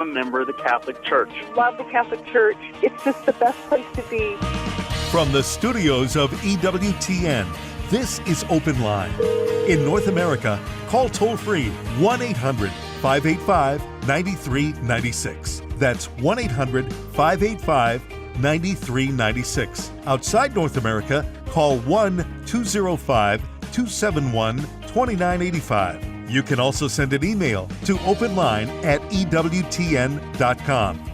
a member of the Catholic Church. Love the Catholic Church. It's just the best place to be. From the studios of EWTN, this is Open Line. In North America, call toll-free 1-800-585-9396. That's 1-800-585-9396. Outside North America, call 1-205-271-2985. You can also send an email to openline@ewtn.com.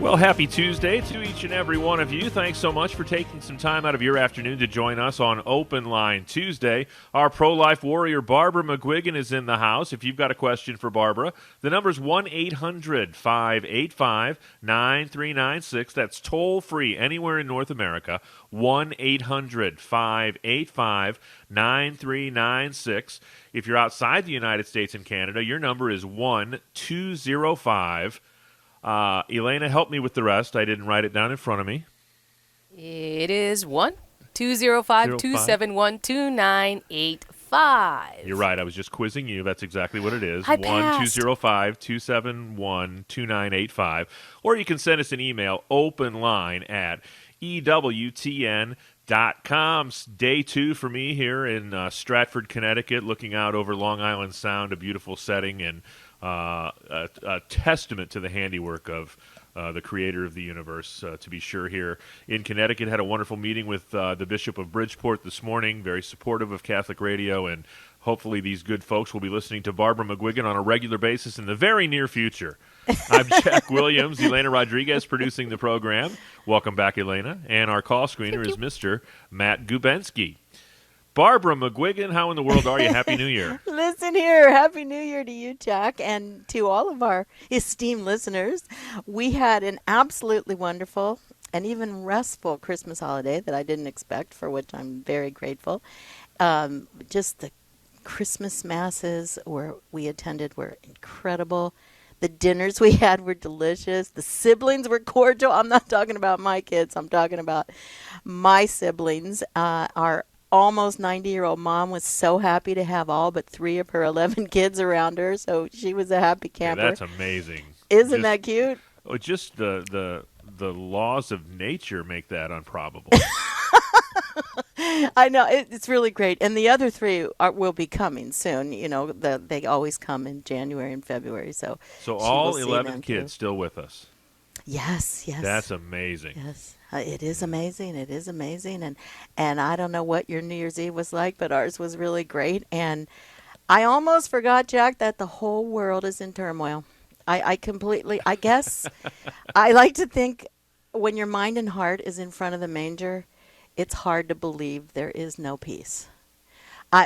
Well, happy Tuesday to each and every one of you. Thanks so much for taking some time out of your afternoon to join us on Open Line Tuesday. Our pro-life warrior, Barbara McGuigan, is in the house. If you've got a question for Barbara, the number's 1-800-585-9396. That's toll-free anywhere in North America, 1-800-585-9396. If you're outside the United States and Canada, your number is 1-205 Elena, help me with the rest. I didn't write it down in front of me. It is 1-205-271-2985. You're right. I was just quizzing you. That's exactly what it is. I passed. 1-205-271-2985. Or you can send us an email, openline@EWTN.com. Day 2 for me here in Stratford, Connecticut, looking out over Long Island Sound, a beautiful setting, and a testament to the handiwork of the creator of the universe, to be sure, here in Connecticut. Had a wonderful meeting with the Bishop of Bridgeport this morning, very supportive of Catholic radio, and hopefully these good folks will be listening to Barbara McGuigan on a regular basis in the very near future. I'm Jack Williams, Elena Rodriguez producing the program. Welcome back, Elena. And our call screener is Mr. Matt Gubensky. Barbara McGuigan, how in the world are you? Happy New Year. Listen here. Happy New Year to you, Jack, and to all of our esteemed listeners. We had an absolutely wonderful and even restful Christmas holiday that I didn't expect, for which I'm very grateful. Just the Christmas masses we attended were incredible. The dinners we had were delicious. The siblings were cordial. I'm not talking about my kids. I'm talking about my siblings. Our almost 90-year-old mom was so happy to have all but 3 of her 11 kids around her, so she was a happy camper. Yeah, that's amazing. Isn't that cute? Oh, just the laws of nature make that improbable. I know. It's really great. And the other 3 will be coming soon. You know, they always come in January and February. So all 11 kids still with us. Yes. That's amazing. Yes. It is amazing. It is amazing. And I don't know what your New Year's Eve was like, but ours was really great. And I almost forgot, Jack, that the whole world is in turmoil. I guess, I like to think when your mind and heart is in front of the manger, it's hard to believe there is no peace.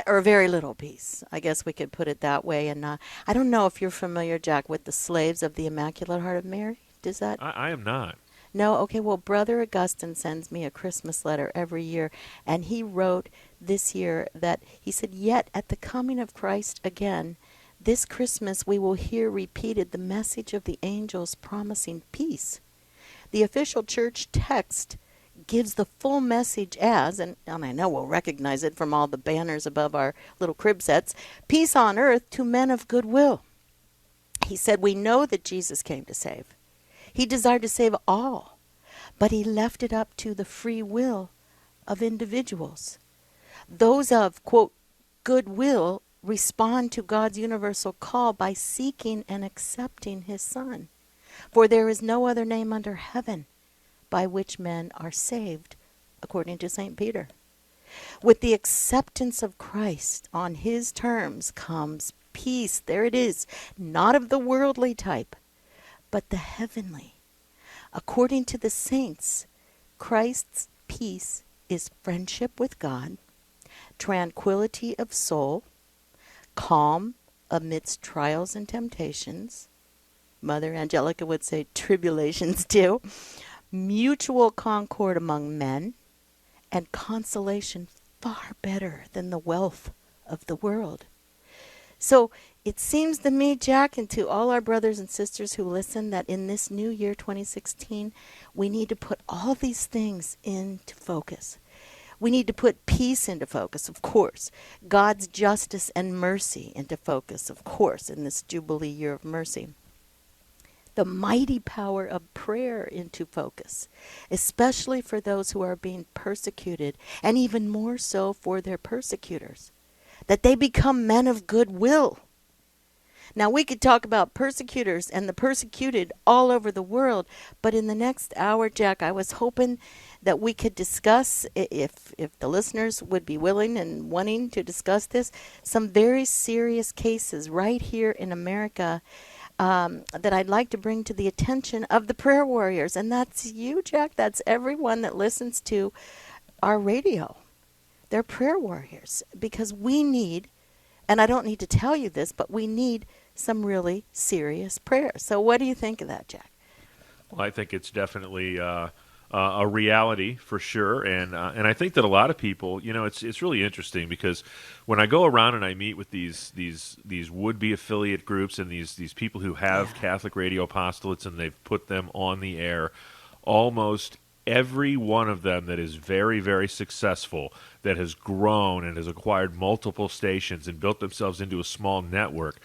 Or very little peace. I guess we could put it that way. And I don't know if you're familiar, Jack, with the slaves of the Immaculate Heart of Mary. Does that? I am not. No? Okay, well, Brother Augustine sends me a Christmas letter every year, and he wrote this year that he said, "Yet at the coming of Christ again, this Christmas we will hear repeated the message of the angels promising peace. The official church text gives the full message as, and I know we'll recognize it from all the banners above our little crib sets, peace on earth to men of goodwill." He said, "We know that Jesus came to save. He desired to save all, but he left it up to the free will of individuals. Those of, quote, goodwill respond to God's universal call by seeking and accepting his Son. For there is no other name under heaven by which men are saved," according to St. Peter. With the acceptance of Christ on his terms comes peace. There it is, not of the worldly type, but the heavenly. According to the saints, Christ's peace is friendship with God, tranquility of soul, calm amidst trials and temptations. Mother Angelica would say tribulations too. Mutual concord among men, and consolation far better than the wealth of the world. So it seems to me, Jack, and to all our brothers and sisters who listen, that in this new year, 2016, we need to put all these things into focus. We need to put peace into focus, of course. God's justice and mercy into focus, of course, in this Jubilee year of mercy. the mighty power of prayer into focus, especially for those who are being persecuted, and even more so for their persecutors, that they become men of goodwill. Now, we could talk about persecutors and the persecuted all over the world, but in the next hour, Jack, I was hoping that we could discuss, if the listeners would be willing and wanting to discuss this, some very serious cases right here in America that I'd like to bring to the attention of the prayer warriors. And that's you, Jack. That's everyone that listens to our radio. They're prayer warriors, because we need, and I don't need to tell you this, but we need some really serious prayers. So what do you think of that, Jack? Well, I think it's definitely a reality for sure, and I think that a lot of people, it's really interesting, because when I go around and I meet with these would-be affiliate groups and these people who have Catholic radio apostolates and they've put them on the air, almost every one of them that is very, very successful, that has grown and has acquired multiple stations and built themselves into a small network,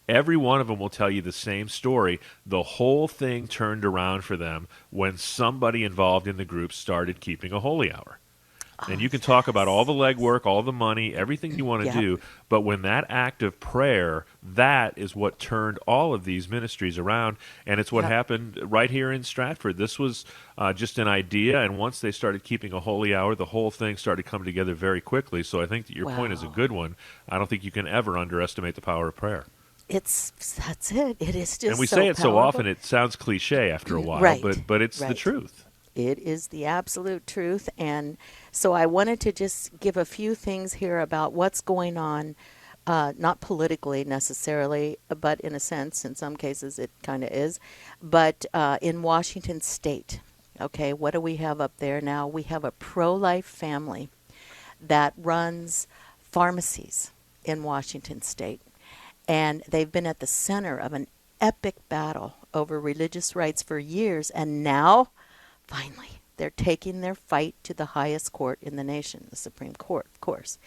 every one of them will tell you the same story. The whole thing turned around for them when somebody involved in the group started keeping a holy hour. And you can talk about all the legwork, all the money, everything you want to do, but when that act of prayer, that is what turned all of these ministries around, and it's what happened right here in Stratford. This was just an idea, and once they started keeping a holy hour, the whole thing started coming together very quickly. So I think that your point is a good one. I don't think you can ever underestimate the power of prayer. That's it. It is just and we so say it so powerful. often, it sounds cliche after a while, Right. but it's the truth. It is the absolute truth. And so I wanted to just give a few things here about what's going on, not politically necessarily, but in a sense, in some cases it kind of is, but in Washington State. Okay, what do we have up there now? We have a pro-life family that runs pharmacies in Washington State. And they've been at the center of an epic battle over religious rights for years. And now, finally, they're taking their fight to the highest court in the nation, the Supreme Court, of course.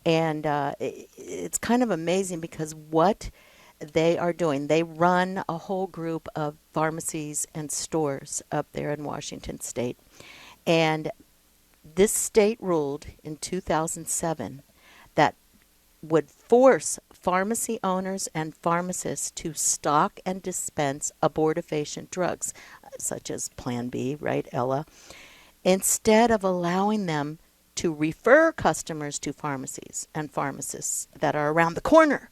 And it's kind of amazing, because what they are doing, they run a whole group of pharmacies and stores up there in Washington State. And this state ruled in 2007 that would force pharmacy owners and pharmacists to stock and dispense abortifacient drugs, such as Plan B, right, Ella, instead of allowing them to refer customers to pharmacies and pharmacists that are around the corner.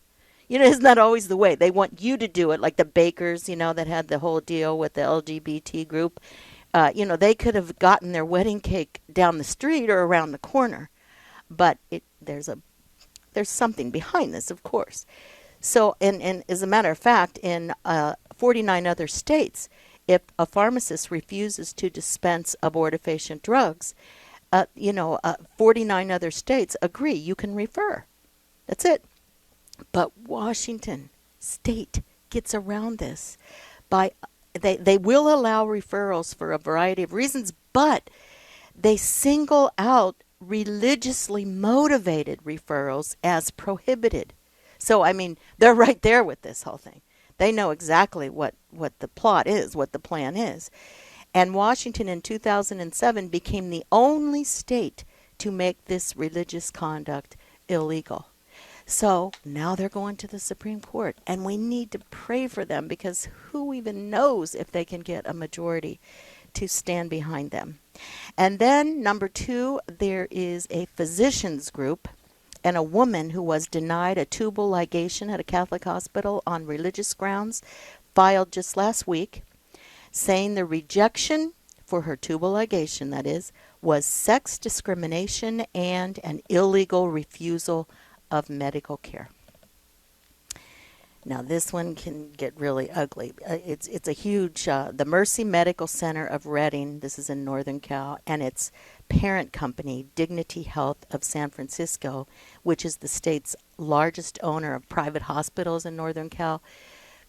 Isn't that always the way? They want you to do it, like the bakers, that had the whole deal with the LGBT group. They could have gotten their wedding cake down the street or around the corner, but there's something behind this, of course. So, and as a matter of fact, in 49 other states, if a pharmacist refuses to dispense abortifacient drugs, 49 other states agree you can refer. That's it. But Washington State gets around this by they will allow referrals for a variety of reasons, but they single out religiously motivated referrals as prohibited. So, they're right there with this whole thing. They know exactly what the plot is, what the plan is. And Washington in 2007 became the only state to make this religious conduct illegal. So now they're going to the Supreme Court, and we need to pray for them, because who even knows if they can get a majority to stand behind them. And then, number 2, there is a physicians group and a woman who was denied a tubal ligation at a Catholic hospital on religious grounds, filed just last week, saying the rejection for her tubal ligation, that is, was sex discrimination and an illegal refusal of medical care. Now, this one can get really ugly. It's a huge, the Mercy Medical Center of Redding, this is in Northern Cal, and its parent company, Dignity Health of San Francisco, which is the state's largest owner of private hospitals in Northern Cal,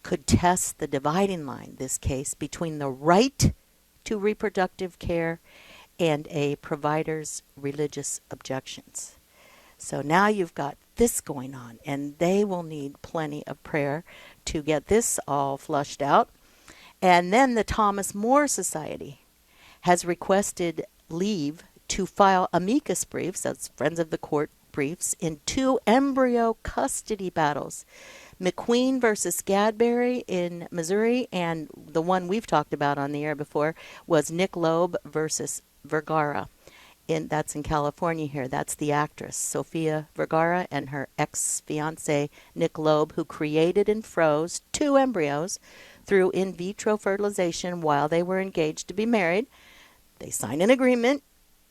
could test the dividing line, this case, between the right to reproductive care and a provider's religious objections. So now you've got this going on, and they will need plenty of prayer to get this all flushed out. And then the Thomas More Society has requested leave to file amicus briefs, that's Friends of the Court briefs, in 2 embryo custody battles. McQueen versus Gadberry in Missouri, and the one we've talked about on the air before was Nick Loeb versus Vergara. That's in California here. That's the actress, Sofia Vergara, and her ex-fiancé, Nick Loeb, who created and froze 2 embryos through in vitro fertilization while they were engaged to be married. They signed an agreement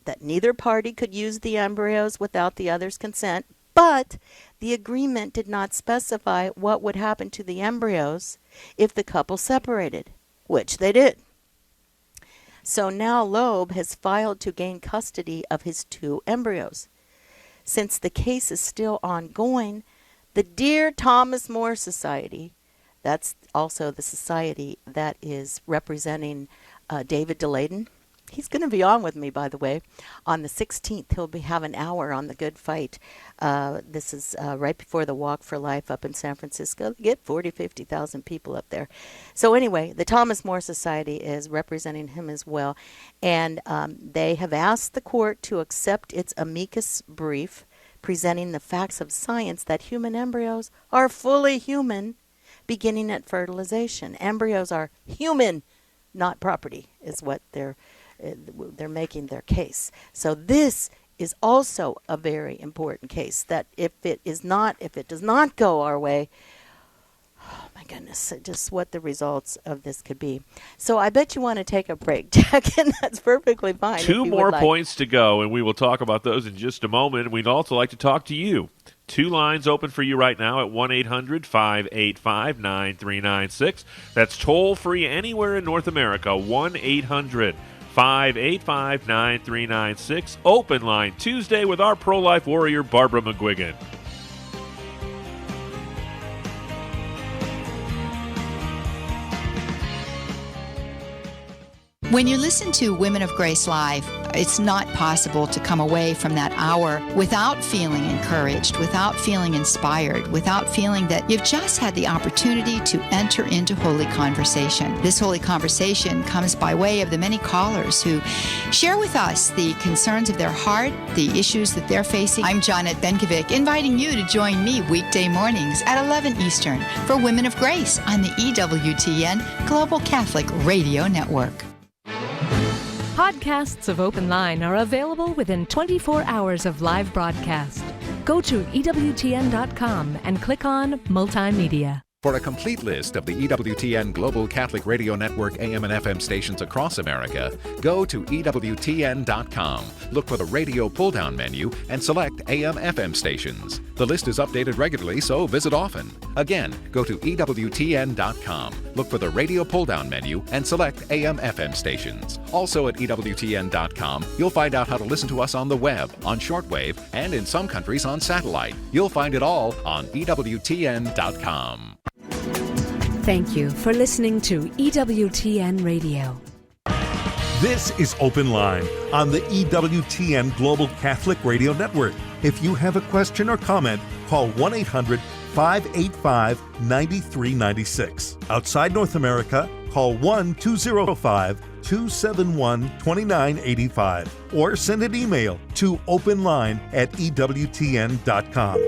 that neither party could use the embryos without the other's consent, but the agreement did not specify what would happen to the embryos if the couple separated, which they did. So now Loeb has filed to gain custody of his 2 embryos. Since the case is still ongoing, the Dear Thomas More Society, that's also the society that is representing David DeLayden. He's going to be on with me, by the way. On the 16th, he'll have an hour on the Good Fight. This is right before the Walk for Life up in San Francisco. They get 40, 50,000 people up there. So anyway, the Thomas More Society is representing him as well. And they have asked the court to accept its amicus brief presenting the facts of science that human embryos are fully human beginning at fertilization. Embryos are human, not property, is what they're making their case. So this is also a very important case that if it does not go our way, oh my goodness, just what the results of this could be. So I bet you want to take a break, Jack, and that's perfectly fine. 2 more points to go, and we will talk about those in just a moment. We'd also like to talk to you. 2 lines open for you right now at 1-800-585-9396. That's toll-free anywhere in North America, 1-800-585-9396. Open line Tuesday with our pro-life warrior, Barbara McGuigan. When you listen to Women of Grace Live, it's not possible to come away from that hour without feeling encouraged, without feeling inspired, without feeling that you've just had the opportunity to enter into holy conversation. This holy conversation comes by way of the many callers who share with us the concerns of their heart, the issues that they're facing. I'm Janet Benkovic, inviting you to join me weekday mornings at 11 Eastern for Women of Grace on the EWTN Global Catholic Radio Network. Podcasts of Open Line are available within 24 hours of live broadcast. Go to EWTN.com and click on Multimedia. For a complete list of the EWTN Global Catholic Radio Network AM and FM stations across America, go to EWTN.com, look for the radio pull-down menu, and select AM/FM stations. The list is updated regularly, so visit often. Again, go to EWTN.com, look for the radio pull-down menu, and select AM/FM stations. Also at EWTN.com, you'll find out how to listen to us on the web, on shortwave, and in some countries on satellite. You'll find it all on EWTN.com. Thank you for listening to EWTN Radio. This is Open Line on the EWTN Global Catholic Radio Network. If you have a question or comment, call 1-800-585-9396. Outside North America, call 1-205-271-2985 or send an email to openline@EWTN.com.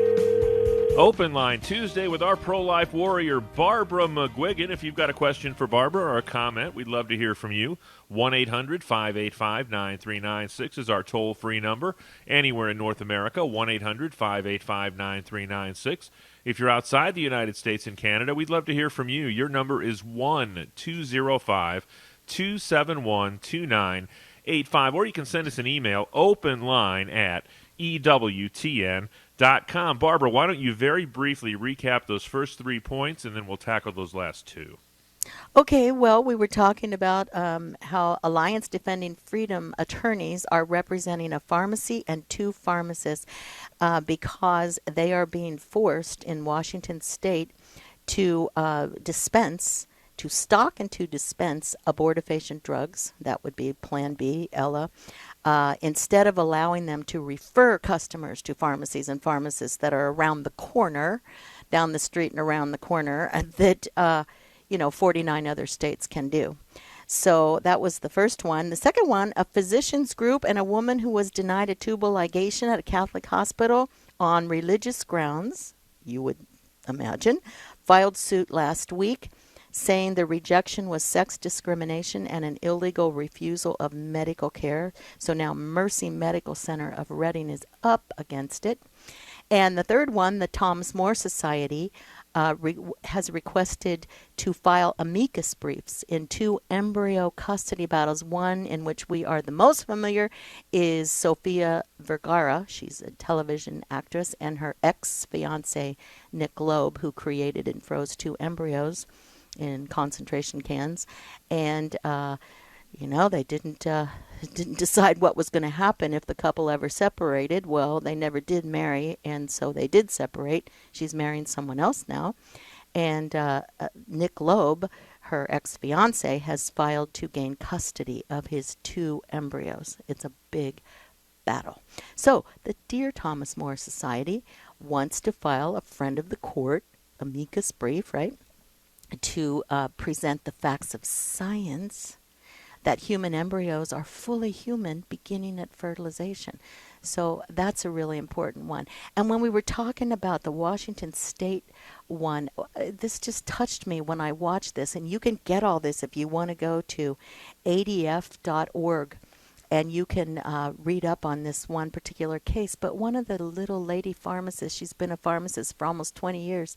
Open Line Tuesday with our pro-life warrior, Barbara McGuigan. If you've got a question for Barbara or a comment, we'd love to hear from you. 1-800-585-9396 is our toll-free number. Anywhere in North America, 1-800-585-9396. If you're outside the United States and Canada, we'd love to hear from you. Your number is 1-205-271-2985. Or you can send us an email, openline@EWTN.com. Barbara, why don't you very briefly recap those first 3 points, and then we'll tackle those last 2. Okay, well, we were talking about how Alliance Defending Freedom attorneys are representing a pharmacy and 2 pharmacists because they are being forced in Washington State to stock and to dispense abortifacient drugs. That would be Plan B, Ella. Instead of allowing them to refer customers to pharmacies and pharmacists that are around the corner, down the street and around the corner, that 49 other states can do. So that was the first one. The second one, a physicians group and a woman who was denied a tubal ligation at a Catholic hospital on religious grounds, you would imagine, filed suit last week saying the rejection was sex discrimination and an illegal refusal of medical care. So now Mercy Medical Center of Reading is up against it. And the third one, the Thomas More Society, has requested to file amicus briefs in 2 embryo custody battles. One in which we are the most familiar is Sofia Vergara. She's a television actress, and her ex-fiance, Nick Loeb, who created and froze 2 embryos in concentration cans. And they didn't decide what was going to happen if the couple ever separated. Well, they never did marry, and so they did separate. She's marrying someone else now. And Nick Loeb, her ex-fiance, has filed to gain custody of his 2 embryos. It's a big battle. So the Dear Thomas More Society wants to file a friend of the court amicus brief, right, to present the facts of science that human embryos are fully human beginning at fertilization. So that's a really important one. And when we were talking about the Washington State one, this just touched me when I watched this. And you can get all this if you want to go to adf.org. And you can read up on this one particular case. But one of the little lady pharmacists, she's been a pharmacist for almost 20 years,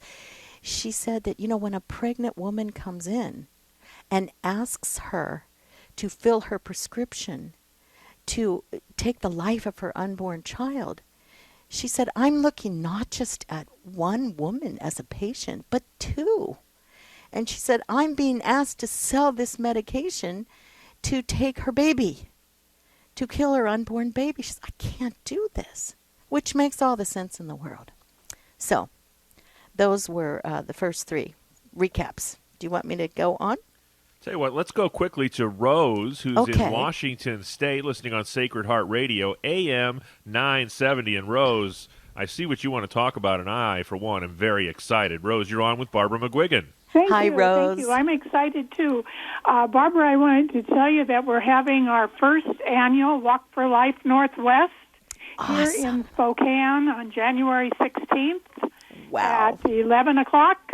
she said that, when a pregnant woman comes in and asks her to fill her prescription to take the life of her unborn child, she said, I'm looking not just at one woman as a patient, but 2. And she said, I'm being asked to sell this medication to take her baby, to kill her unborn baby. She said, I can't do this, which makes all the sense in the world. So those were the first 3 recaps. Do you want me to go on? Tell you what, let's go quickly to Rose, who's in Washington State, listening on Sacred Heart Radio, AM 970. And Rose, I see what you want to talk about, and I, for one, am very excited. Rose, you're on with Barbara McGuigan. Hi, Rose. Thank you. I'm excited, too. Barbara, I wanted to tell you that we're having our first annual Walk for Life Northwest here in Spokane on January 16th at 11 o'clock.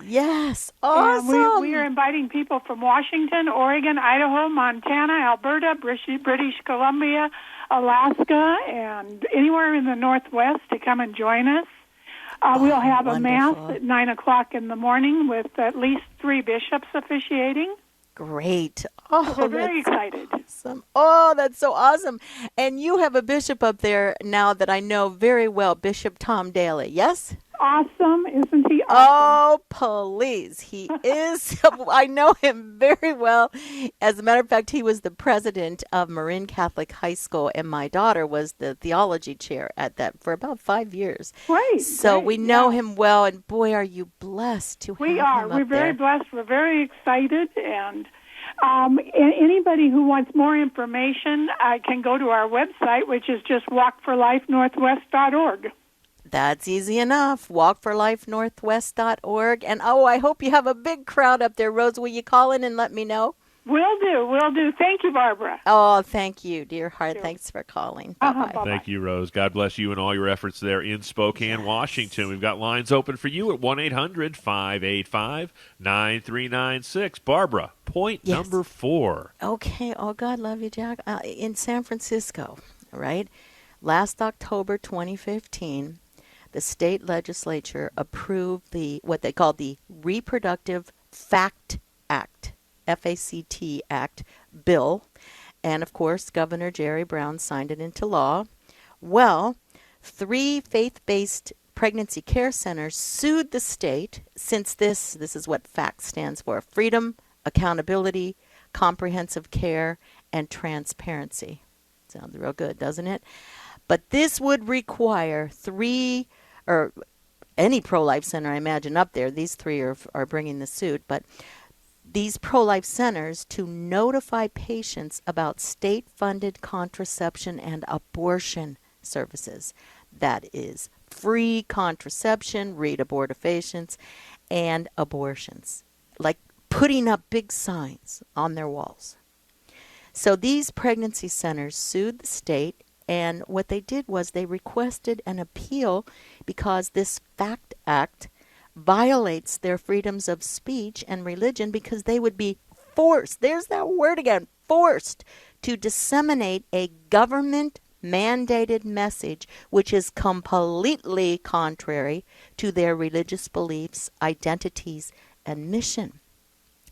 Yes, awesome. And we are inviting people from Washington, Oregon, Idaho, Montana, Alberta, British Columbia, Alaska, and anywhere in the Northwest to come and join us. We'll have a Mass at 9 o'clock in the morning with at least 3 bishops officiating. Great. So we're very excited. Awesome. Oh, that's so awesome. And you have a bishop up there now that I know very well, Bishop Tom Daly, yes? Awesome. Isn't he awesome? Oh, please. He is. I know him very well. As a matter of fact, he was the president of Marin Catholic High School, and my daughter was the theology chair at that for about 5 years. Great. So we know him well, and boy, are you blessed to have him up there. We're very blessed. We're very excited, and anybody who wants more information can go to our website, which is just walkforlifenorthwest.org. That's easy enough. Walkforlifenorthwest.org. And, I hope you have a big crowd up there. Rose, will you call in and let me know? Will do. Thank you, Barbara. Oh, thank you, dear heart. Sure. Thanks for calling. Bye-bye. Thank you, Rose. God bless you and all your efforts there in Spokane, Washington. We've got lines open for you at 1-800-585-9396. Barbara, point number 4. Okay. Oh, God love you, Jack. In San Francisco, right? Last October 2015, the state legislature approved what they called the Reproductive Fact Act, FACT Act bill. And, of course, Governor Jerry Brown signed it into law. Well, 3 faith-based pregnancy care centers sued the state since this is what FACT stands for: freedom, accountability, comprehensive care, and transparency. Sounds real good, doesn't it? But this would require 3, or any pro-life center, I imagine, up there. These 3 are bringing the suit. But these pro-life centers to notify patients about state-funded contraception and abortion services. That is free contraception, read abortifacients, and abortions. like putting up big signs on their walls. So these pregnancy centers sued the state, and what they did was they requested an appeal because this FACT Act violates their freedoms of speech and religion, because they would be forced, there's that word again, forced to disseminate a government mandated message which is completely contrary to their religious beliefs, identities, and mission.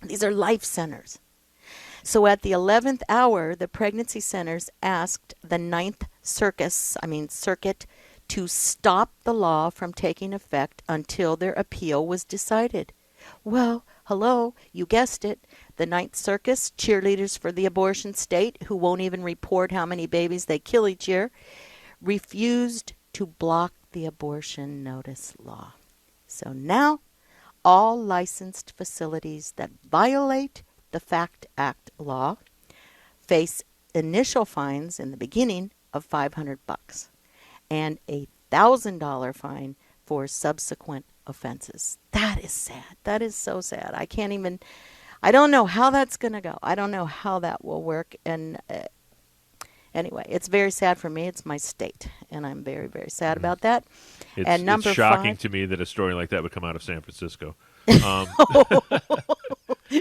These are life centers. So at the 11th hour, the pregnancy centers asked the Ninth Circuit to stop the law from taking effect until their appeal was decided. Well, hello, you guessed it. The Ninth Circus, cheerleaders for the abortion state, who won't even report how many babies they kill each year, refused to block the abortion notice law. So now, all licensed facilities that violate the FACT Act law face initial fines in the beginning of $500 and a $1,000 fine for subsequent offenses. That is sad. That is so sad. I don't know how that's going to go. I don't know how that will work. And anyway, it's very sad for me. It's my state, and I'm very, very sad about that. It's shocking to me that a story like that would come out of San Francisco.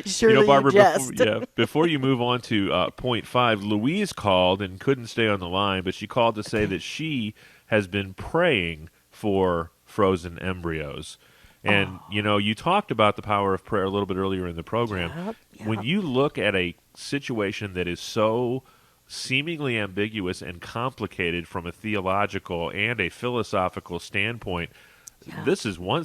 Surely Barbara, before you move on to point 5, Louise called and couldn't stay on the line, but she called to say that she has been praying for frozen embryos. And, you talked about the power of prayer a little bit earlier in the program. Yep. When you look at a situation that is so seemingly ambiguous and complicated from a theological and a philosophical standpoint, this is one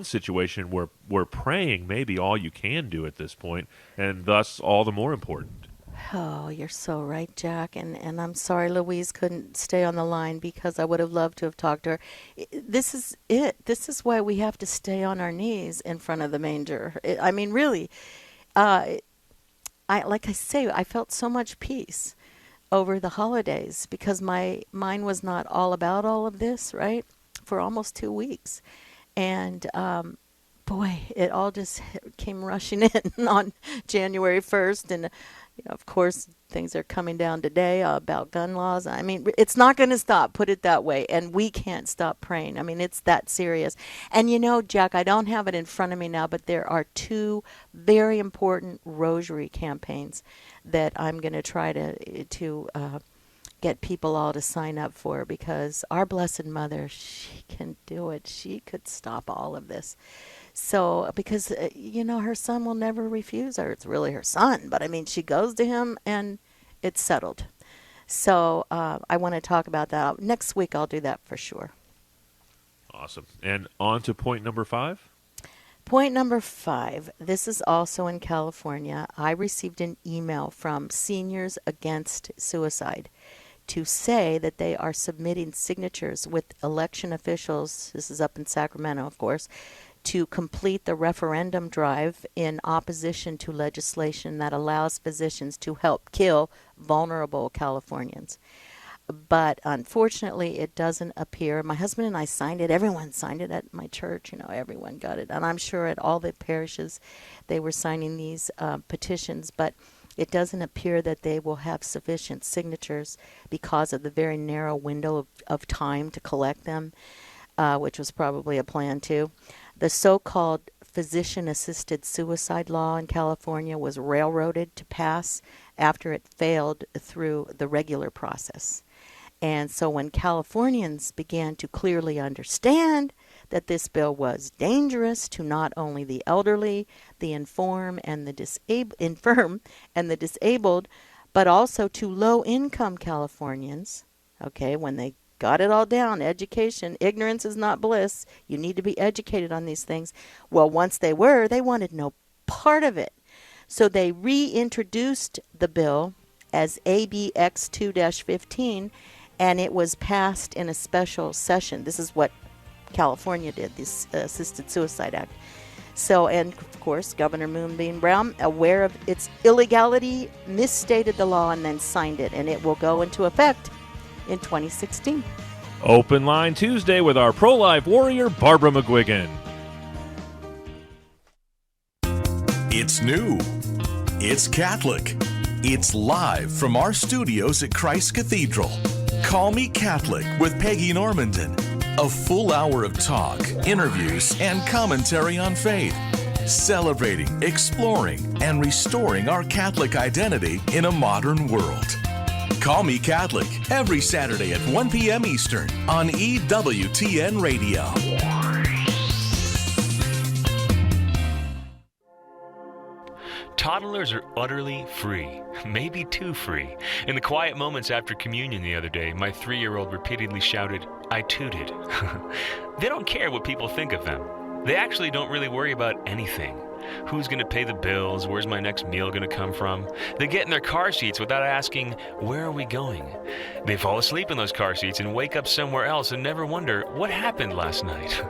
situation where praying may be all you can do at this point, and thus all the more important. Oh, you're so right, Jack. And I'm sorry Louise couldn't stay on the line, because I would have loved to have talked to her. This is it. This is why we have to stay on our knees in front of the manger. Really, like I say, I felt so much peace over the holidays, because my mind was not all about all of this, right? For almost 2 weeks. And boy, it all just came rushing in on January 1st. And, of course, things are coming down today about gun laws. It's not going to stop, put it that way. And we can't stop praying. it's that serious. And, Jack, I don't have it in front of me now, but there are 2 very important rosary campaigns that I'm going to try to get people all to sign up for, because our Blessed Mother, she can do it. She could stop all of this. So, because, her son will never refuse her. It's really her son, but she goes to him and it's settled. So, I want to talk about that. Next week I'll do that for sure. Awesome. And on to point number 5. Point number 5, this is also in California. I received an email from Seniors Against Suicide to say that they are submitting signatures with election officials, this is up in Sacramento, of course, to complete the referendum drive in opposition to legislation that allows physicians to help kill vulnerable Californians. But unfortunately, it doesn't appear. My husband and I signed it. Everyone signed it at my church. Everyone got it. And I'm sure at all the parishes they were signing these petitions. But it doesn't appear that they will have sufficient signatures because of the very narrow window of time to collect them, which was probably a plan too. The so-called physician-assisted suicide law in California was railroaded to pass after it failed through the regular process. And so when Californians began to clearly understand that this bill was dangerous to not only the elderly, the infirm, and the disabled, but also to low-income Californians, when they got it all down, education, ignorance is not bliss, you need to be educated on these things. Well, once they wanted no part of it. So they reintroduced the bill as ABX 2-15, and it was passed in a special session. This is what California did, this Assisted Suicide Act. So, and of course, Governor Moonbeam Brown, aware of its illegality, misstated the law and then signed it, and it will go into effect in 2016. Open Line Tuesday with our pro-life warrior, Barbara McGuigan. It's new. It's Catholic. It's live from our studios at Christ Cathedral. Call Me Catholic with Peggy Normandin. A full hour of talk, interviews, and commentary on faith. Celebrating, exploring, and restoring our Catholic identity in a modern world. Call Me Catholic every Saturday at 1 p.m. Eastern on EWTN Radio. Toddlers are utterly free, maybe too free. In the quiet moments after communion the other day, my 3-year-old repeatedly shouted, "I tooted." They don't care what people think of them. They actually don't really worry about anything. Who's going to pay the bills? Where's my next meal going to come from? They get in their car seats without asking, where are we going? They fall asleep in those car seats and wake up somewhere else and never wonder, what happened last night?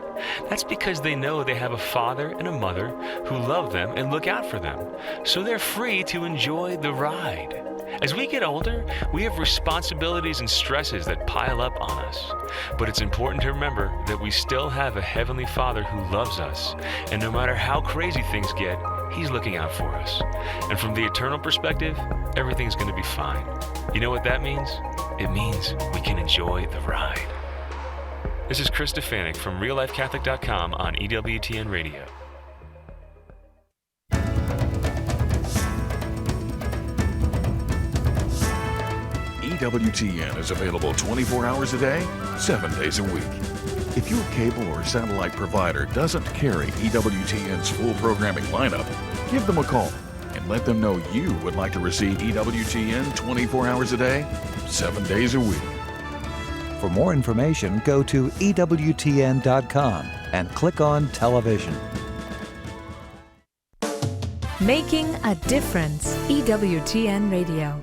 That's because they know they have a father and a mother who love them and look out for them. So they're free to enjoy the ride. As we get older, we have responsibilities and stresses that pile up on us. But it's important to remember that we still have a Heavenly Father who loves us, and no matter how crazy things get, He's looking out for us. And from the eternal perspective, everything's going to be fine. You know what that means? It means we can enjoy the ride. This is Chris Stefanik from RealLifeCatholic.com on EWTN Radio. EWTN is available 24 hours a day, 7 days a week. If your cable or satellite provider doesn't carry EWTN's full programming lineup, give them a call and let them know you would like to receive EWTN 24 hours a day, 7 days a week. For more information, go to EWTN.com and click on television. Making a difference. EWTN Radio.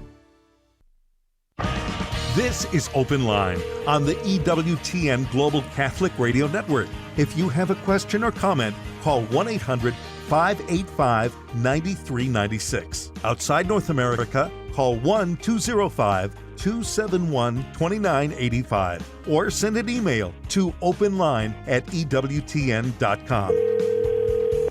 This is Open Line on the EWTN Global Catholic Radio Network. If you have a question or comment, call 1-800-585-9396. Outside North America, call 1-205-271-2985 or send an email to openline@ewtn.com.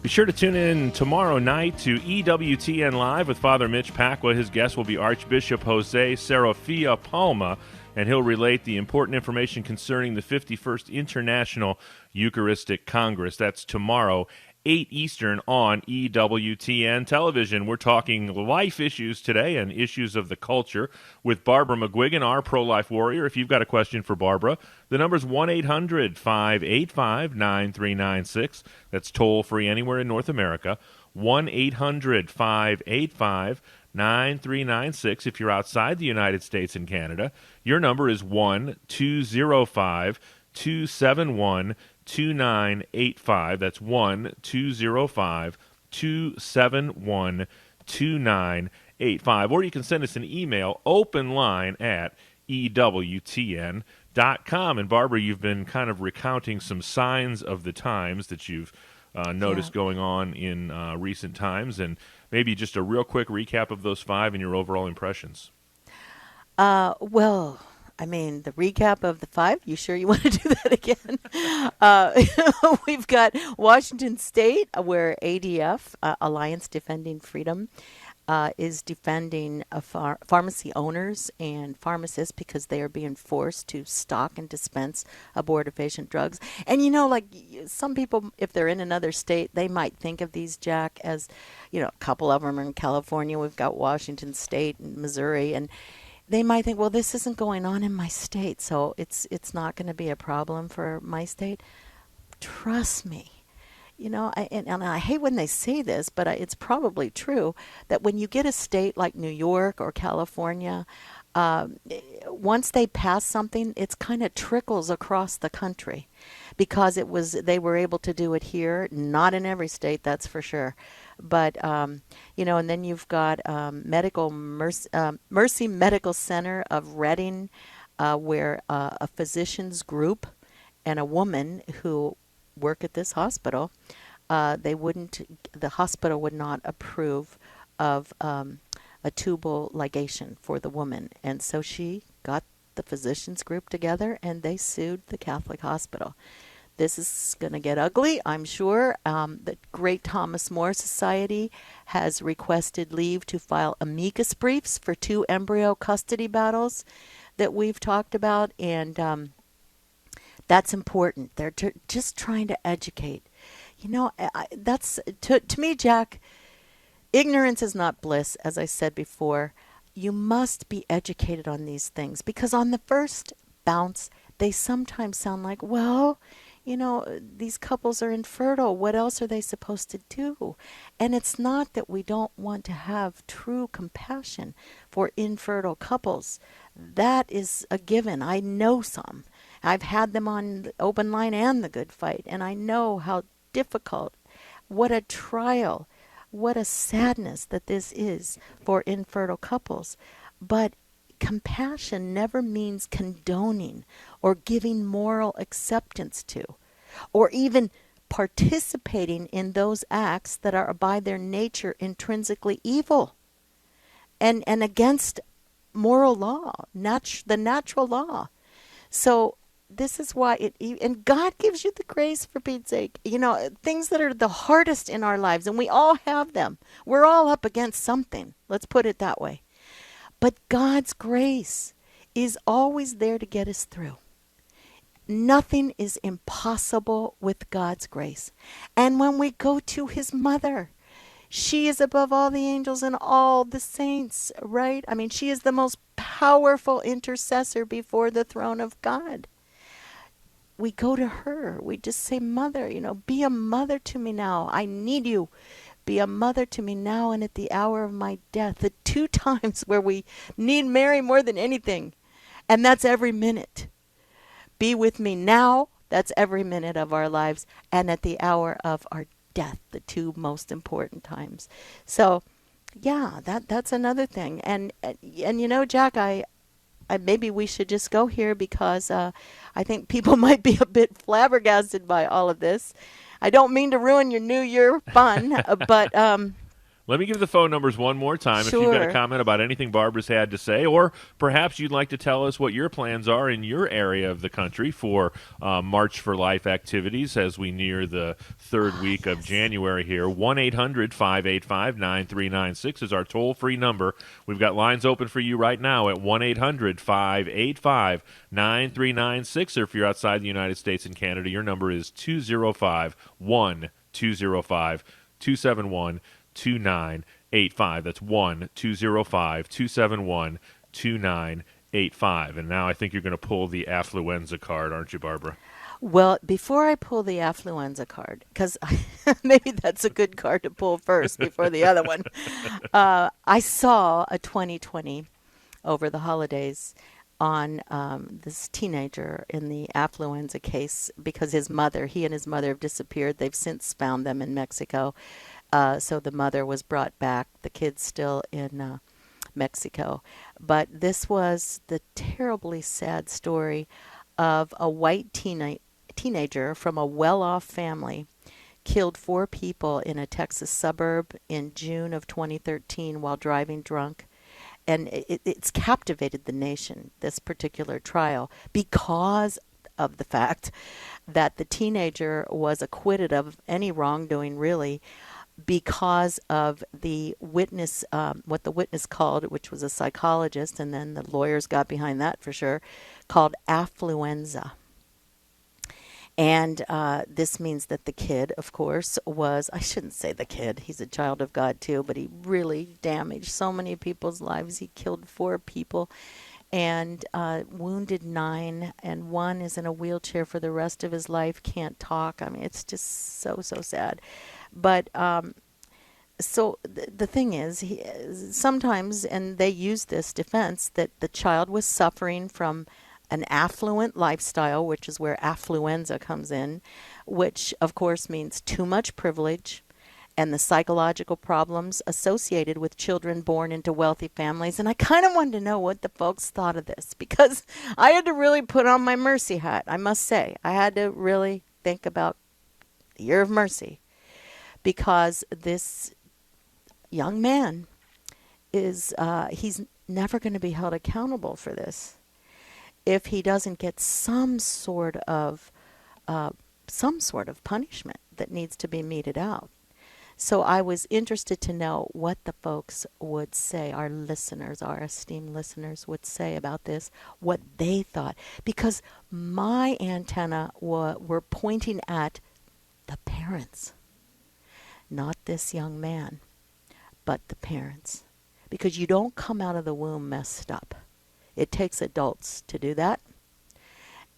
Be sure to tune in tomorrow night to EWTN Live with Father Mitch Pacwa. His guest will be Archbishop Jose Serafia Palma, and he'll relate the important information concerning the 51st International Eucharistic Congress. That's tomorrow, 8 Eastern on EWTN Television. We're talking life issues today and issues of the culture with Barbara McGuigan, our pro-life warrior. If you've got a question for Barbara, the number's 1-800-585-9396. That's toll-free anywhere in North America. 1-800-585-9396. If you're outside the United States and Canada, your number is 1-205-271-2985. That's 1-205-271-2985. Or you can send us an email, openline@ewtn.com. And Barbara, you've been kind of recounting some signs of the times that you've noticed going on in recent times, and maybe just a real quick recap of those 5 and your overall impressions. Well, I mean, the recap of the 5, you sure you want to do that again? We've got Washington State, where ADF, Alliance Defending Freedom, is defending pharmacy owners and pharmacists because they are being forced to stock and dispense abortifacient drugs. And, you know, like some people, if they're in another state, they might think of these, Jack, as, you know, a couple of them are in California. We've got Washington State and Missouri, and they might think, well, this isn't going on in my state, so it's not going to be a problem for my state. Trust me. You know, and I hate when they say this, but it's probably true, that when you get a state like New York or California, once they pass something, it's kind of trickles across the country, because they were able to do it here, not in every state, that's for sure. But, you know, and then you've got Mercy Medical Center of Reading, where a physician's group and a woman who work at this hospital, the hospital would not approve of a tubal ligation for the woman. And so she got the physicians group together and they sued the Catholic hospital. This is going to get ugly, I'm sure. The Great Thomas More Society has requested leave to file amicus briefs for 2 embryo custody battles that we've talked about, and that's important. They're just trying to educate. You know, that's to me, Jack, ignorance is not bliss, as I said before. You must be educated on these things, because on the first bounce, they sometimes sound like, well, you know, these couples are infertile. What else are they supposed to do? And it's not that we don't want to have true compassion for infertile couples. That is a given. I know some. I've had them on the Open Line and the Good Fight, and I know how difficult, what a trial, what a sadness that this is for infertile couples. But compassion never means condoning or giving moral acceptance to, or even participating in those acts that are by their nature intrinsically evil and against moral law, the natural law. So this is why and God gives you the grace, for Pete's sake. You know, things that are the hardest in our lives, and we all have them. We're all up against something. Let's put it that way. But God's grace is always there to get us through. Nothing is impossible with God's grace. And when we go to his mother, she is above all the angels and all the saints, right? I mean, she is the most powerful intercessor before the throne of God. We go to her. We just say, Mother, you know, be a mother to me now. I need you. Be a mother to me now and at the hour of my death. The 2 times where we need Mary more than anything. And that's every minute. Be with me now. That's every minute of our lives. And at the hour of our death, the 2 most important times. So, yeah, that's another thing. And you know, Jack, I maybe we should just go here, because I think people might be a bit flabbergasted by all of this. I don't mean to ruin your New Year fun, but let me give the phone numbers one more time. Sure. If you've got a comment about anything Barbara's had to say, or perhaps you'd like to tell us what your plans are in your area of the country for March for Life activities as we near the 3rd week of January here. 1-800-585-9396 is our toll-free number. We've got lines open for you right now at 1-800-585-9396. Or if you're outside the United States and Canada, your number is 205-205-271-2985. That's 1-205-271-2985. And now I think you're going to pull the affluenza card, aren't you, Barbara? Well, before I pull the affluenza card, because maybe that's a good card to pull first before the other one, I saw a 2020 over the holidays on this teenager in the affluenza case, because he and his mother have disappeared. They've since found them in Mexico. So the mother was brought back. The kid's still in Mexico. But this was the terribly sad story of a white teenager from a well-off family killed 4 people in a Texas suburb in June of 2013 while driving drunk. And it's captivated the nation, this particular trial, because of the fact that the teenager was acquitted of any wrongdoing, really, because of the witness, what the witness called, which was a psychologist, and then the lawyers got behind that for sure, called affluenza. And this means that the kid, of course, I shouldn't say the kid, he's a child of God too, but he really damaged so many people's lives. He killed 4 people and wounded 9, and 1 is in a wheelchair for the rest of his life, can't talk. I mean, it's just so sad. But so the thing is, sometimes, and they use this defense, that the child was suffering from an affluent lifestyle, which is where affluenza comes in, which of course means too much privilege, and the psychological problems associated with children born into wealthy families. And I kind of wanted to know what the folks thought of this, because I had to really put on my mercy hat, I must say. I had to really think about the year of mercy, because this young man is, he's never going to be held accountable for this if he doesn't get some sort of some sort of punishment that needs to be meted out. So I was interested to know what the folks would say, our listeners, our esteemed listeners would say about this, what they thought. Because my antenna were pointing at the parents, not this young man, but the parents. Because you don't come out of the womb messed up. It takes adults to do that.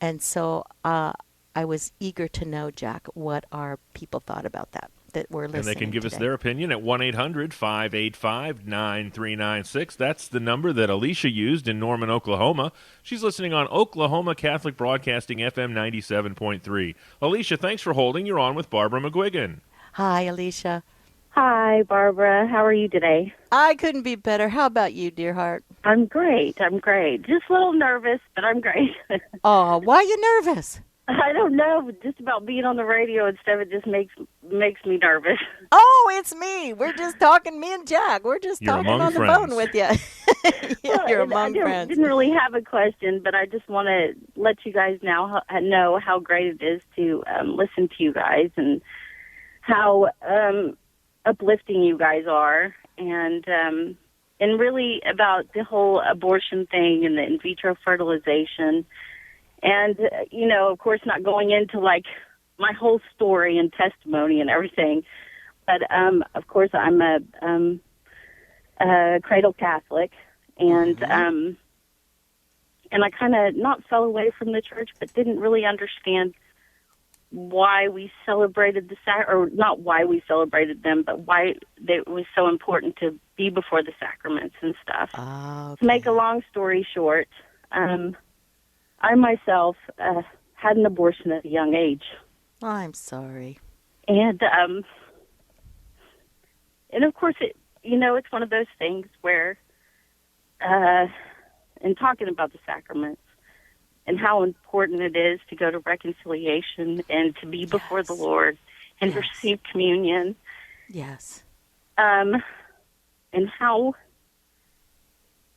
And so I was eager to know, Jack, what our people thought about that were listening. And they can give today. us their opinion at 1-800-585-9396. That's the number that Alicia used in Norman, Oklahoma. She's listening on Oklahoma Catholic Broadcasting FM 97.3. Alicia, thanks for holding. You're on with Barbara McGuigan. Hi, Alicia. Hi, Barbara. How are you today? I couldn't be better. How about you, dear heart? I'm great. I'm great. Just a little nervous, but I'm great. Oh, why are you nervous? I don't know. Just about being on the radio and stuff, it just makes me nervous. Oh, it's me. We're just talking, me and Jack. We're just You're talking among on friends. the phone with you. Well, you're among I friends. didn't really have a question, but I just want to let you guys now know how great it is to listen to you guys and how uplifting you guys are, and really about the whole abortion thing and the in vitro fertilization. And, of course, not going into, like, my whole story and testimony and everything. But, of course, I'm a cradle Catholic. And and I kind of not fell away from the church, but didn't really understand why we celebrated or not why we celebrated them, but why it was so important to be before the sacraments and stuff. Okay. To make a long story short, I myself had an abortion at a young age. I'm sorry. And of course, it's one of those things where, in talking about the sacraments and how important it is to go to reconciliation and to be before the Lord and receive communion. Yes. And how,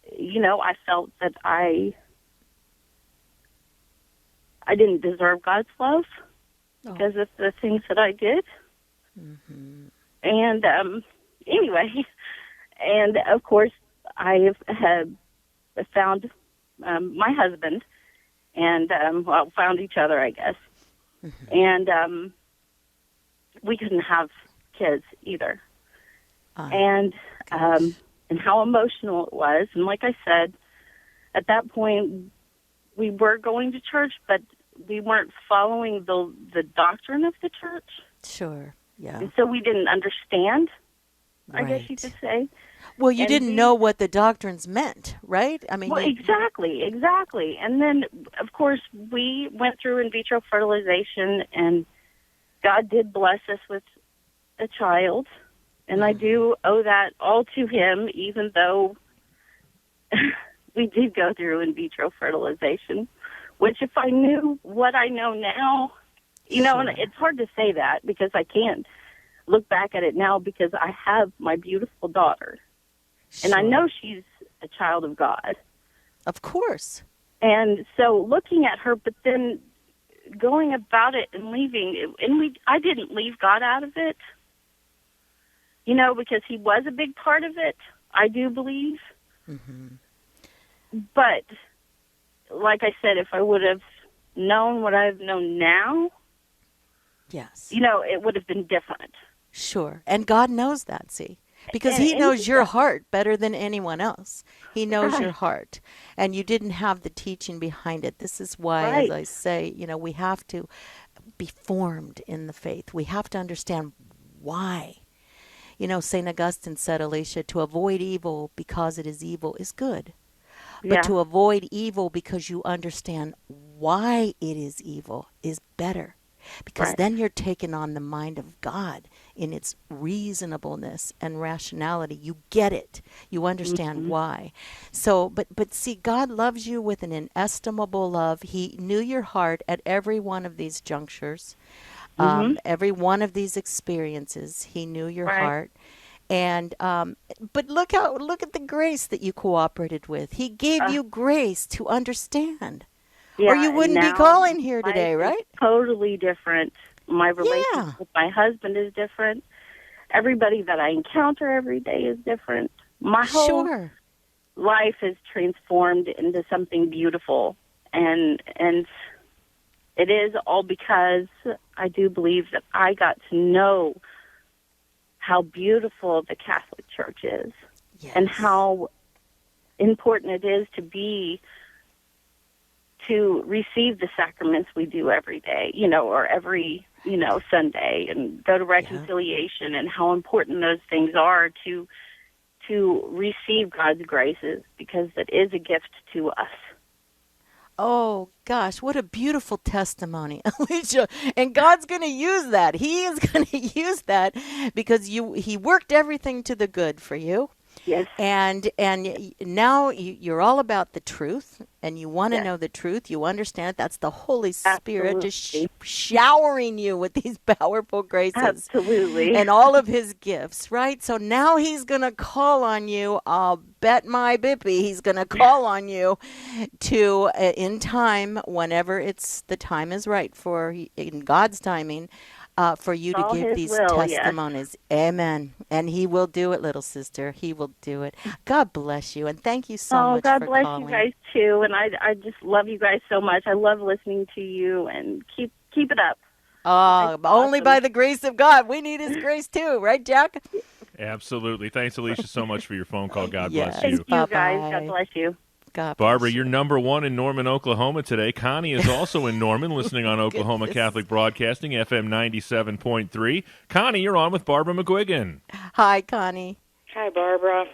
I felt that I didn't deserve God's love because of the things that I did. Mm-hmm. And anyway, and of course, I have found my husband, and found each other, I guess. Mm-hmm. And we couldn't have kids either. And how emotional it was. And like I said, at that point, we were going to church, but we weren't following the doctrine of the church. Sure, yeah. And so we didn't understand, I guess you could say. Well, you didn't know what the doctrines meant, right? I mean, exactly. And then, of course, we went through in vitro fertilization, and God did bless us with a child. And I do owe that all to Him, even though we did go through in vitro fertilization, which if I knew what I know now, and it's hard to say that because I can't look back at it now because I have my beautiful daughter. Sure. And I know she's a child of God. Of course. And so looking at her, but then going about it and leaving, I didn't leave God out of it, because He was a big part of it, I do believe. Mm-hmm. But, like I said, if I would have known what I've known now, yes, it would have been different. Sure. And God knows that, see? Because He knows your heart better than anyone else. He knows your heart. And you didn't have the teaching behind it. This is why, as I say, we have to be formed in the faith. We have to understand why. St. Augustine said, Alicia, to avoid evil because it is evil is good. But to avoid evil because you understand why it is evil is better. Because then you're taking on the mind of God in its reasonableness and rationality. You get it. You understand why. So, but see, God loves you with an inestimable love. He knew your heart at every one of these junctures, every one of these experiences. He knew your heart. And but look at the grace that you cooperated with. He gave you grace to understand or you and wouldn't be now calling here today, life is right? totally different. My relationship with my husband is different. Everybody that I encounter every day is different. My whole life is transformed into something beautiful, and it is all because I do believe that I got to know how beautiful the Catholic Church is, and how important it is to receive the sacraments we do every day, or every, Sunday, and go to reconciliation, and how important those things are to receive God's graces, because it is a gift to us. Oh, gosh, what a beautiful testimony, Alicia. And God's going to use that. He is going to use that because He worked everything to the good for you. Yes. And now you're all about the truth, and you want to know the truth. You understand it. That's the Holy Spirit just showering you with these powerful graces. Absolutely. And all of His gifts, right? So now He's going to call on you. I'll bet my bippy He's going to call on you to, in time, whenever the time is right in God's timing, for you to give these testimonies. Amen. And He will do it, little sister. He will do it. God bless you, and thank you so much God for bless calling. you guys too, and I just love you guys so much. I love listening to you, and keep it up. Only by the grace of God. We need His grace too, right, Jack? Absolutely. Thanks, Alicia, so much for your phone call. God bless you. Thank you, guys. God bless you. God Barbara, you're number one in Norman, Oklahoma today. Connie is also in Norman, listening on Oklahoma Catholic Broadcasting, FM 97.3. Connie, you're on with Barbara McGuigan. Hi, Connie. Hi, Barbara.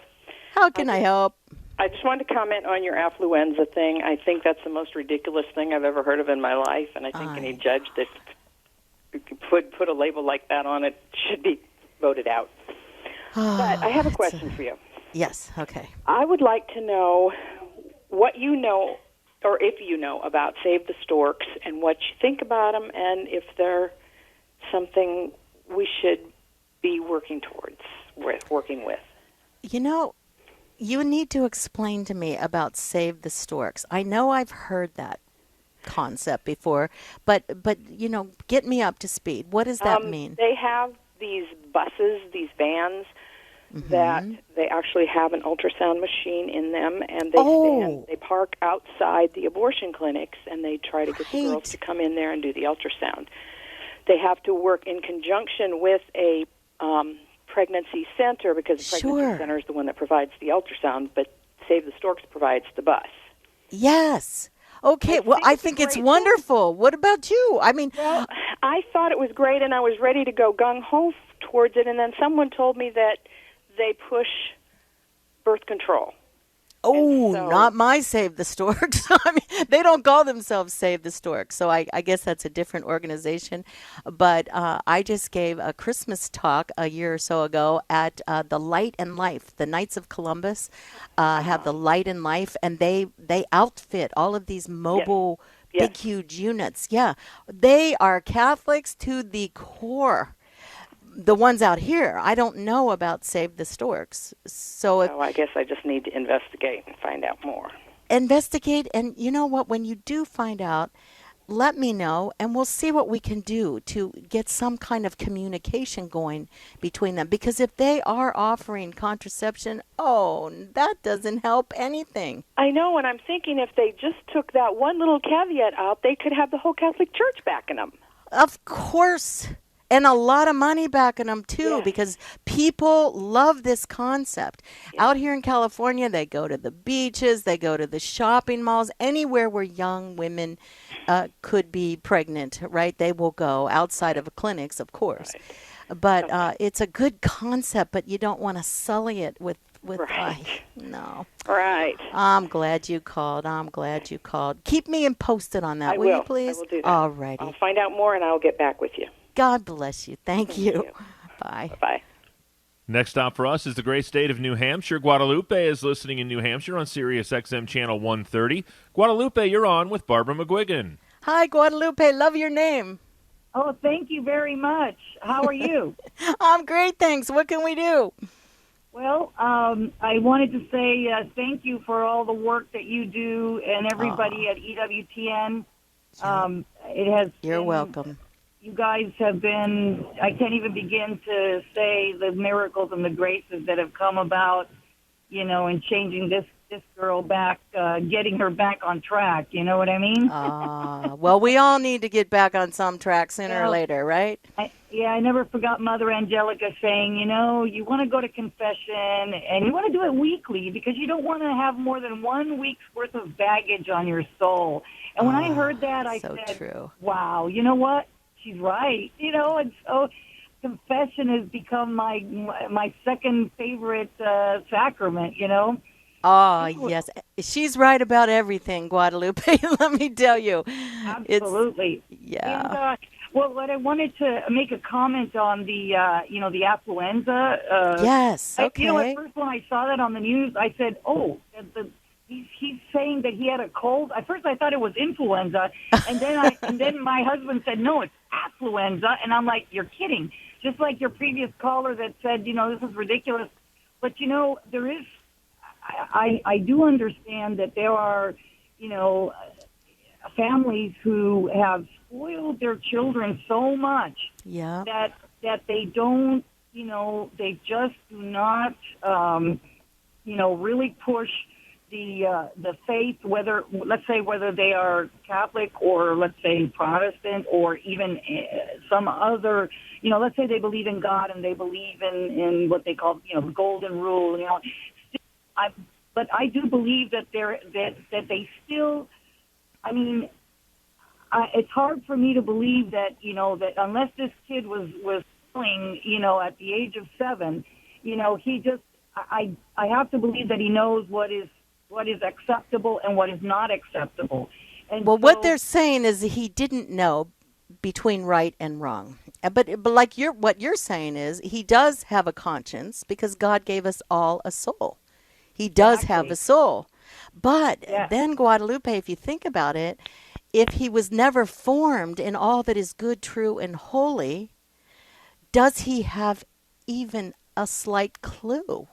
How can I help? I just wanted to comment on your affluenza thing. I think that's the most ridiculous thing I've ever heard of in my life, and I think any judge that put a label like that on it should be voted out. But I have a question for you. Yes, okay. I would like to know what you know, or if you know, about Save the Storks and what you think about them, and if they're something we should be working with. You need to explain to me about Save the Storks. I know I've heard that concept before, but get me up to speed. What does that mean? They have these buses, these vans, that they actually have an ultrasound machine in them, and they park outside the abortion clinics, and they try to get the girls to come in there and do the ultrasound. They have to work in conjunction with a pregnancy center, because the pregnancy center is the one that provides the ultrasound, but Save the Storks provides the bus. Yes. Okay, I think it's wonderful. What about you? Well, I thought it was great, and I was ready to go gung-ho towards it, and then someone told me that they push birth control. Oh, not my Save the Storks. They don't call themselves Save the Storks, so I guess that's a different organization. But I just gave a Christmas talk a year or so ago at the Light and Life. The Knights of Columbus have the Light and Life, and they outfit all of these mobile, big, huge units. Yeah, they are Catholics to the core. The ones out here, I don't know about Save the Storks. So I guess I just need to investigate and find out more. Investigate, and you know what? When you do find out, let me know, and we'll see what we can do to get some kind of communication going between them. Because if they are offering contraception, that doesn't help anything. I know, and I'm thinking if they just took that one little caveat out, they could have the whole Catholic Church backing them. Of course. And a lot of money backing them, too, because people love this concept. Out here in California, they go to the beaches, they go to the shopping malls, anywhere where young women could be pregnant, right? They will go outside of clinics, of course. Right. But it's a good concept, but you don't want to sully it with no. Right. I'm glad you called. Keep me posted on that, will you, please? I will do that. All righty. I'll find out more, and I'll get back with you. God bless you. Thank you. Bye. Bye. Next stop for us is the great state of New Hampshire. Guadalupe is listening in New Hampshire on Sirius XM Channel 130. Guadalupe, you're on with Barbara McGuigan. Hi, Guadalupe. Love your name. Oh, thank you very much. How are you? I'm great, thanks. What can we do? Well, I wanted to say thank you for all the work that you do and everybody at EWTN. It has. You're welcome. You guys have been, I can't even begin to say the miracles and the graces that have come about, in changing this girl back, getting her back on track. You know what I mean? Well, we all need to get back on some track sooner or later, right? I never forgot Mother Angelica saying, you want to go to confession and you want to do it weekly because you don't want to have more than 1 week's worth of baggage on your soul. And when I heard that, I said, true. Wow, you know what? She's right. And so confession has become my second favorite sacrament, Oh, yes. She's right about everything, Guadalupe. Let me tell you. Absolutely. Yeah. And, what I wanted to make a comment on the affluenza. Yes. Okay. At first when I saw that on the news, I said, he's saying that he had a cold. At first I thought it was influenza, and then my husband said, no, it's affluenza, and I'm like, you're kidding. Just like your previous caller that said, this is ridiculous. But, there is, I do understand that there are, families who have spoiled their children so much that they don't, they just do not, really push the faith, whether they are Catholic or let's say Protestant or even some other, let's say they believe in God and they believe in what they call, the golden rule, but I do believe that that they still, it's hard for me to believe that, that unless this kid was feeling, at the age of 7, he just, I have to believe that he knows what is acceptable and what is not acceptable. And what they're saying is that he didn't know between right and wrong. But like what you're saying is he does have a conscience because God gave us all a soul. He does have a soul. But then, Guadalupe, if you think about it, if he was never formed in all that is good, true, and holy, does he have even a slight clue?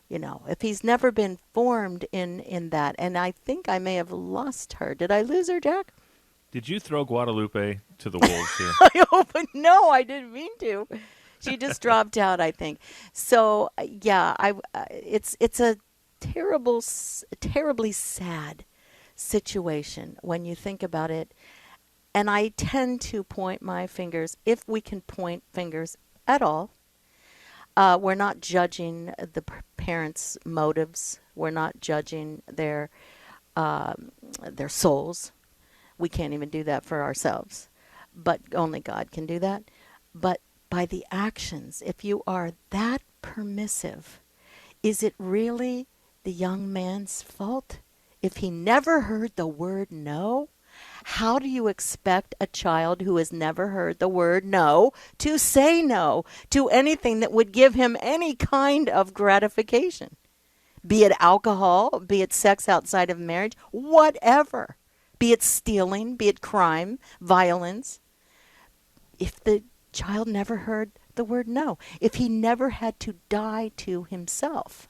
If he's never been formed in that. And I think I may have lost her. Did I lose her, Jack? Did you throw Guadalupe to the wolves here? I hope no, I didn't mean to. She just dropped out, I think. So, it's a terribly sad situation when you think about it. And I tend to point my fingers, if we can point fingers at all. We're not judging the parents' motives. We're not judging their souls. We can't even do that for ourselves. But only God can do that. But by the actions, if you are that permissive, is it really the young man's fault? If he never heard the word no, how do you expect a child who has never heard the word no to say no to anything that would give him any kind of gratification? Be it alcohol, be it sex outside of marriage, whatever. Be it stealing, be it crime, violence. If the child never heard the word no, if he never had to die to himself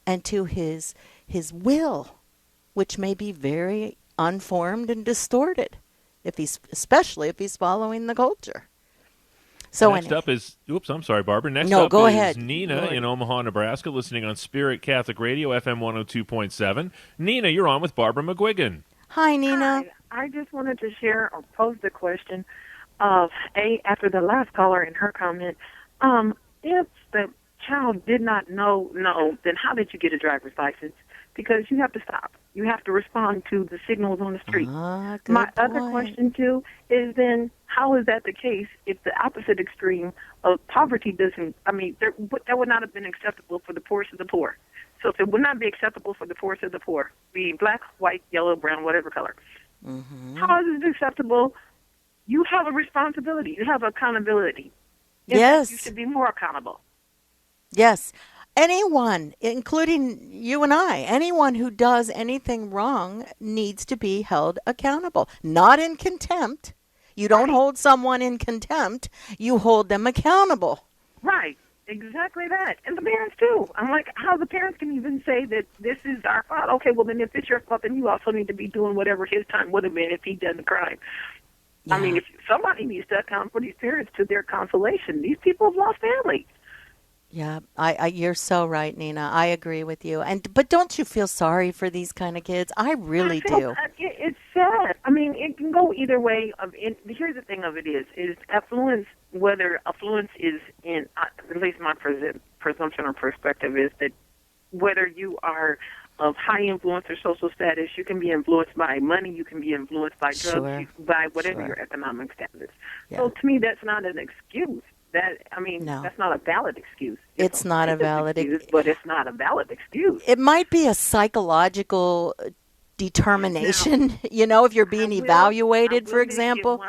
and to his will, which may be very unformed and distorted, especially if he's following the culture. So next up is, I'm sorry, Barbara. Next up is ahead. Nina in Omaha, Nebraska, listening on Spirit Catholic Radio, FM 102.7. Nina, you're on with Barbara McGuigan. Hi, Nina. Hi. I just wanted to share or pose the question of, after the last caller and her comment, if the child did not know no, then how did you get a driver's license? Because you have to stop. You have to respond to the signals on the street. My other question, too, is then how is that the case if the opposite extreme of poverty doesn't, that would not have been acceptable for the poorest of the poor. So if it would not be acceptable for the poorest of the poor, be black, white, yellow, brown, whatever color, how is it acceptable? You have a responsibility. You have accountability. Yes. You should be more accountable. Yes. Anyone, including you and I, anyone who does anything wrong needs to be held accountable. Not in contempt. You don't hold someone in contempt. You hold them accountable. Right. Exactly that. And the parents, too. I'm like, how the parents can even say that this is our fault? Okay, well, then if it's your fault, then you also need to be doing whatever his time would have been if he'd done the crime. I mean, if somebody needs to account for these parents to their consolation. These people have lost family. Yeah, you're so right, Nina. I agree with you. But don't you feel sorry for these kind of kids? I really do. It's sad. I mean, it can go either way. Here's the thing of it is affluence, whether affluence is in, at least my presumption or perspective is that whether you are of high influence or social status, you can be influenced by money, you can be influenced by drugs, by whatever your economic status. Yeah. So to me, that's not an excuse. That's not a valid excuse. It's not a valid excuse, but it's not a valid excuse. It might be a psychological determination, now, if you're being evaluated, for example.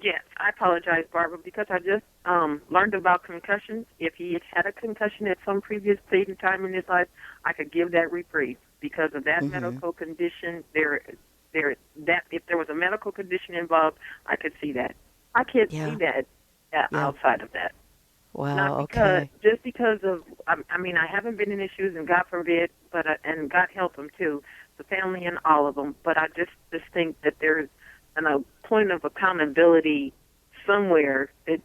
Yes, I apologize, Barbara, because I just learned about concussions. If he had a concussion at some previous stage in time in his life, I could give that reprieve because of that medical condition. If there was a medical condition involved, I could see that. I can't see that outside of that. Wow. Not because, just because of. I mean, I haven't been in issues, and God forbid, and God help them too, the family and all of them. But I just think that there's a point of accountability somewhere that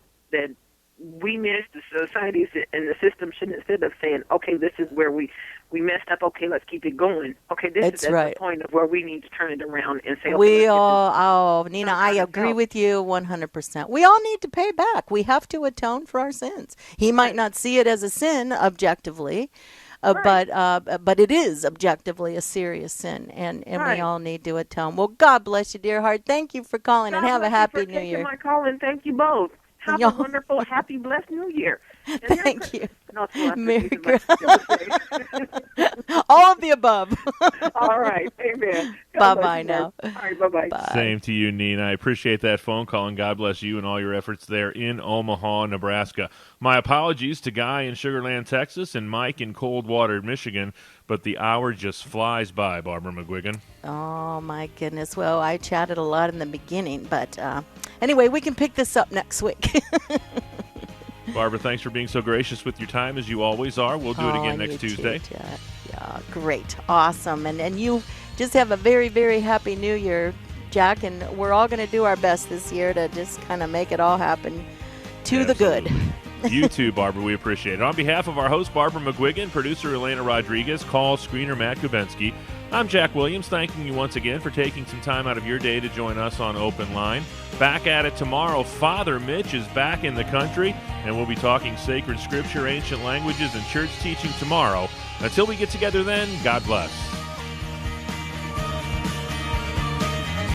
we missed, the societies and the system should, instead of saying, okay, this is where we messed up, okay, let's keep it going. Okay, this is the point of where we need to turn it around and say, okay, Nina, I agree with you 100%. We all need to pay back. We have to atone for our sins. He might not see it as a sin objectively, but it is objectively a serious sin, and we all need to atone. Well, God bless you, dear heart. Thank you for calling, and have a happy New Year. My call, and thank you both. Have a wonderful, happy, blessed New Year. Thank you. Merry Christmas. All of the above. All right. Amen. Bye-bye now. All right, bye-bye. Bye. Same to you, Nina. I appreciate that phone call, and God bless you and all your efforts there in Omaha, Nebraska. My apologies to Guy in Sugar Land, Texas, and Mike in Coldwater, Michigan, but the hour just flies by, Barbara McGuigan. Oh, my goodness. Well, I chatted a lot in the beginning, but anyway, we can pick this up next week. Barbara, thanks for being so gracious with your time, as you always are. We'll do it again next Tuesday. Yeah, great. Awesome. And you just have a very, very happy New Year, Jack, and we're all going to do our best this year to just kind of make it all happen to the good. You too, Barbara. We appreciate it. On behalf of our host, Barbara McGuigan, producer Elena Rodriguez, call screener Matt Kubensky, I'm Jack Williams, thanking you once again for taking some time out of your day to join us on Open Line. Back at it tomorrow. Father Mitch is back in the country, and we'll be talking sacred scripture, ancient languages, and church teaching tomorrow. Until we get together then, God bless.